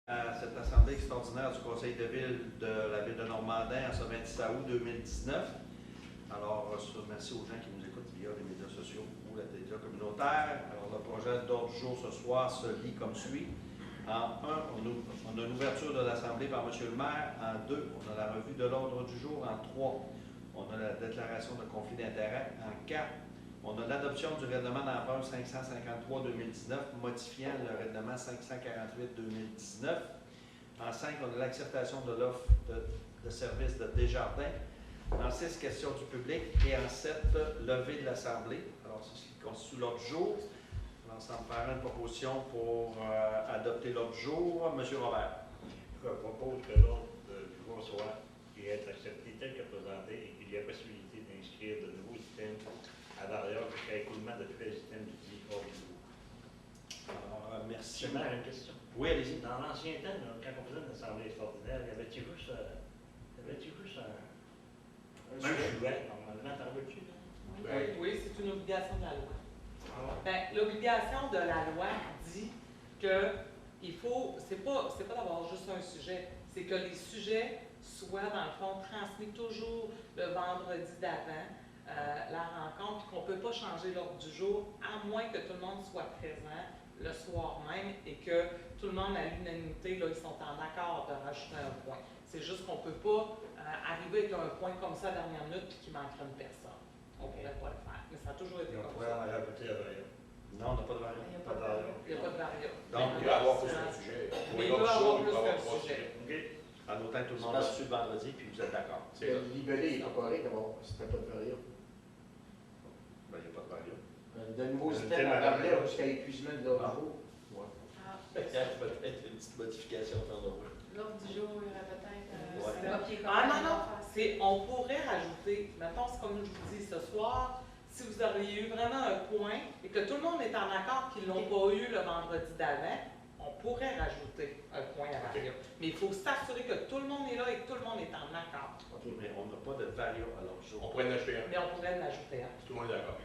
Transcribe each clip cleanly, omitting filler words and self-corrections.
À cette assemblée extraordinaire du Conseil de ville de la ville de Normandin en ce 26 août 2019. Alors, merci aux gens qui nous écoutent via les médias sociaux ou la télévision communautaire. Alors, le projet d'ordre du jour ce soir se lit comme suit. En 1, on a l'ouverture de l'Assemblée par M. le maire. En 2, on a la revue de l'ordre du jour. En 3, on a la déclaration de conflit d'intérêts. En 4, on a l'adoption du règlement d'emprunt 553-2019, modifiant le règlement 548-2019. En 5, on a l'acceptation de l'offre de service de Desjardins. En 6, question du public. Et en 7, levée de l'Assemblée. Alors, c'est ce qui constitue l'ordre du jour. Alors, ça me paraît une proposition pour adopter l'ordre du jour. M. Robert. Je propose que l'ordre du jour soit qui est accepté tel que présenté et qu'il y ait possibilité d'inscrire de nouveaux items à variable jusqu'à écoulement de tous les items du dit ordre du jour. Alors, merci. Seulement une question. Oui, allez-y. Dans l'ancien temps, quand on faisait une assemblée extraordinaire, y avait-tu juste un jouet, normalement, t'en veux-tu? Oui, c'est une obligation de la loi. Ben, l'obligation de la loi dit que il faut, c'est pas d'avoir juste un sujet, c'est que les sujets soient, dans le fond, transmis toujours le vendredi d'avant la rencontre, qu'on ne peut pas changer l'ordre du jour, à moins que tout le monde soit présent le soir même et que tout le monde, à l'unanimité, là, ils sont en accord de rajouter un point. C'est juste qu'on ne peut pas arriver avec un point comme ça à la dernière minute et qu'il manquerait une personne. On ne pourrait pas le faire. Mais ça a toujours été On comme pourrait ça. en rajouter la variable. Non, on n'a pas de variable. Il n'y a pas de variable. Il n'y a pas de variable. Donc, Il peut y avoir plus qu'un sujet. Mais il peut y avoir plus qu'un sujet. OK. en autant que tout le monde a su le vendredi, puis vous êtes d'accord. C'est ça. Le libellé n'est pas correct d'abord, parce que c'était pas de variable. Ben, il n'y a pas de variable. De nouveaux Le systèmes thème à à ramener ramener. jusqu'à l'épuisement de leur jour. Peut-être une petite modification dans le L'ordre du jour, il y aurait peut-être Ouais. c'est pas qui est Ah non, correct, non, on va faire. on pourrait rajouter, mettons, c'est comme je vous dis ce soir, si vous auriez eu vraiment un point et que tout le monde est en accord qu'ils ne l'ont pas eu le vendredi d'avant, on pourrait rajouter un point à la variable. Mais il faut s'assurer que tout le monde est là et que tout le monde est en accord. OK, mais on n'a pas de variable à l'ordre du jour. On pourrait en acheter un. Mais on pourrait l'ajouter. Hein. Tout le monde est d'accord.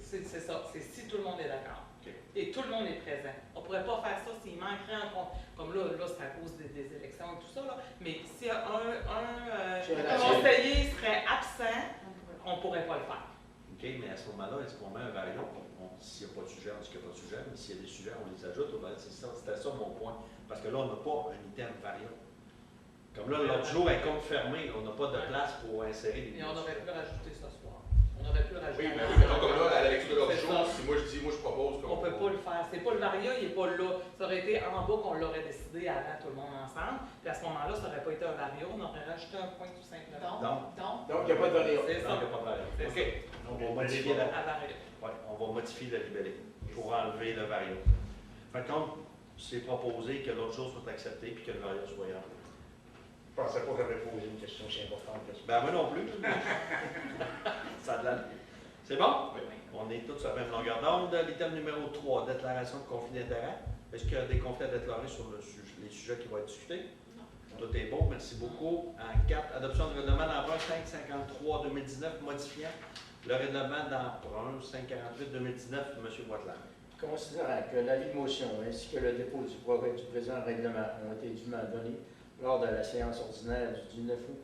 C'est ça, c'est si tout le monde est d'accord. OK. Et tout le monde est présent. On ne pourrait pas faire ça s'il manquerait un compte. Comme là c'est à cause des élections et tout ça. Là. Mais si un conseiller serait absent, on ne pourrait pas le faire. OK, mais à ce moment-là, est-ce qu'on met un variable? S'il n'y a pas de sujet, on dit qu'il n'y a pas de sujet, mais s'il y a des sujets, on les ajoute. C'était ça mon point. Parce que là, on n'a pas un item variable. Comme là, l'autre jour est comme fermé, on n'a pas de place pour insérer des Et on aurait pu le rajouter ce soir. On aurait pu le rajouter. Oui, mais oui, mettons comme là, à la lecture de l'ordre du C'est jour, ça. si moi je dis, moi je propose On ne peut pas le faire. C'est pas le varia, il n'est pas là. Ça aurait été en bas qu'on l'aurait décidé avant tout le monde ensemble. Puis à ce moment-là, ça n'aurait pas été un varia, on aurait rajouté un point tout simplement. Donc, il n'y a pas de variable. C'est Donc, il n'y ça. a pas de variable. C'est OK. ça. On va modifier la... À varia. Ouais, on va modifier le libellé pour enlever le variable. Fait que comme c'est proposé que l'autre jour soit accepté puis que le variable soit enlevé. Je pensais pas que j'avais posé une question si importante que ça. Ben moi non plus. Ça a de la... C'est bon? Oui. On est tous sur la même longueur d'onde. L'item numéro 3, déclaration de conflit d'intérêt. Est-ce qu'il y a des conflits à déclarer sur les sujets qui vont être discutés? Tout est bon, merci beaucoup. En 4, adoption du règlement d'emprunt 553-2019 modifiant le règlement d'emprunt 548-2019, M. Boitland. Considérant que l'avis de motion ainsi que le dépôt du progrès du présent règlement ont été dûment donnés lors de la séance ordinaire du 19 août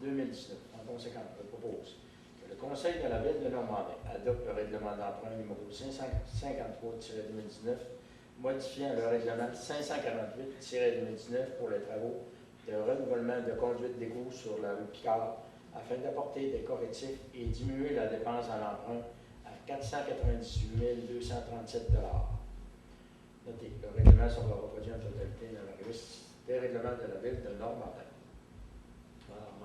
2019, en conséquence, je propose que le Conseil de la ville de Normandin adopte le règlement d'emprunt numéro 553-2019, modifiant le règlement 548-2019 pour les travaux de renouvellement de conduite d'égout sur la rue Picard, afin d'apporter des correctifs et diminuer la dépense en emprunt à 498 237 $. Notez, le règlement sera reproduit en totalité dans la revue des règlements de la ville de Normandin.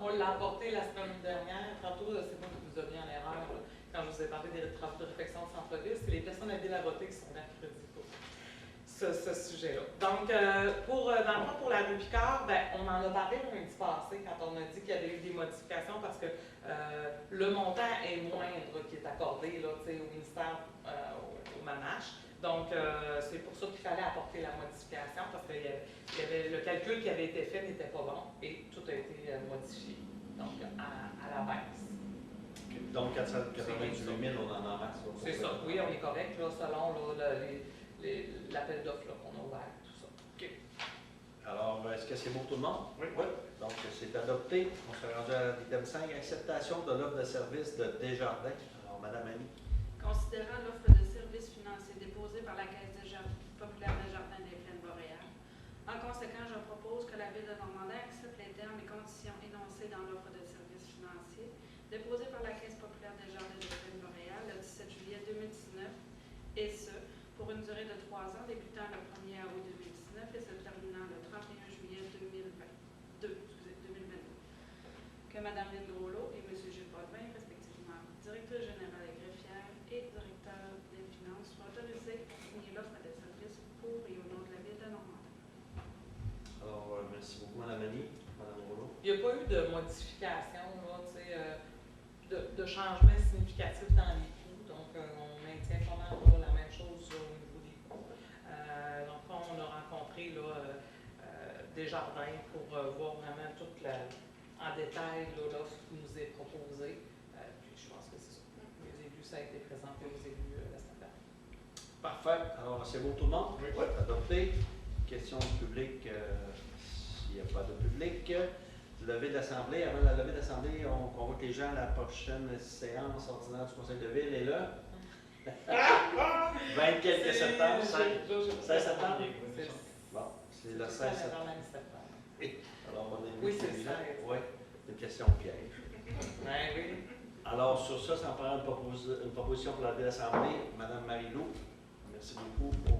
On l'a apporté la semaine dernière. Tantôt, c'est moi qui vous ai mis en erreur là, quand je vous ai parlé des travaux de réflexion au centre-ville. C'est les personnes à ville à voter qui sont mercredi pour ce sujet-là. Donc, dans le fond, pour la rue Picard, ben, on en a parlé lundi passé quand on a dit qu'il y avait eu des modifications parce que le montant est moindre qui est accordé là, au ministère, au MANACH. Donc, c'est pour ça qu'il fallait apporter la modification parce que le calcul qui avait été fait n'était pas bon et tout a été modifié, donc à la baisse. Donc 498 000, on en a max. C'est ça, oui, on est correct là, selon là, l'appel d'offres qu'on a ouvert, tout ça. Alors, que c'est bon pour tout le monde? Oui. Donc, c'est adopté. On s'est rendu à l'item 5, acceptation de l'offre de service de Desjardins. Alors, Madame Annie. Considérant l'offre de services financiers déposée par la Caisse populaire Desjardins des Plaines boréales, en conséquence, je propose que la Ville de Normandin accepte les termes et conditions énoncés dans l'offre de services financiers déposée par la Caisse populaire Desjardins des Plaines boréales le 17 juillet 2019, et ce, pour une durée de 3 ans, débutant le 1er août 2019 et se terminant le 31 juillet 2022. Que Mme Lynne Groslo et M. Gilles Potvin, respectivement directeur général et greffière et directeur des finances, soient autorisés à signer l'offre de service pour et au nom de la Ville de Normandin. Alors, merci beaucoup, Madame Annie. Madame Rouleau. Il n'y a pas eu de modification, là, de changement significatif dans les coûts. Donc, on maintient pas mal là, la même chose au niveau des coûts. Donc, on a rencontré là, Desjardins pour voir vraiment toute en détail l'offre qui nous est proposée. Puis, je pense que c'est ça. Les élus, ça a été présenté aux élus la semaine dernière. Parfait. Alors, c'est bon tout le monde? Oui. Adopté. Question du public, s'il n'y a pas de public. Levée d'assemblée. Avant la levée d'assemblée, on convoque les gens à la prochaine séance ordinaire du Conseil de Ville. Et là, 20 quelques septembre, 16 septembre. Bon, c'est le 16 septembre. Alors, on est Oui, c'est ça. Oui, une question piège. Oui. Alors, sur ça, ça en prend une proposition pour la levée d'assemblée. Madame Marie-Lou, merci beaucoup pour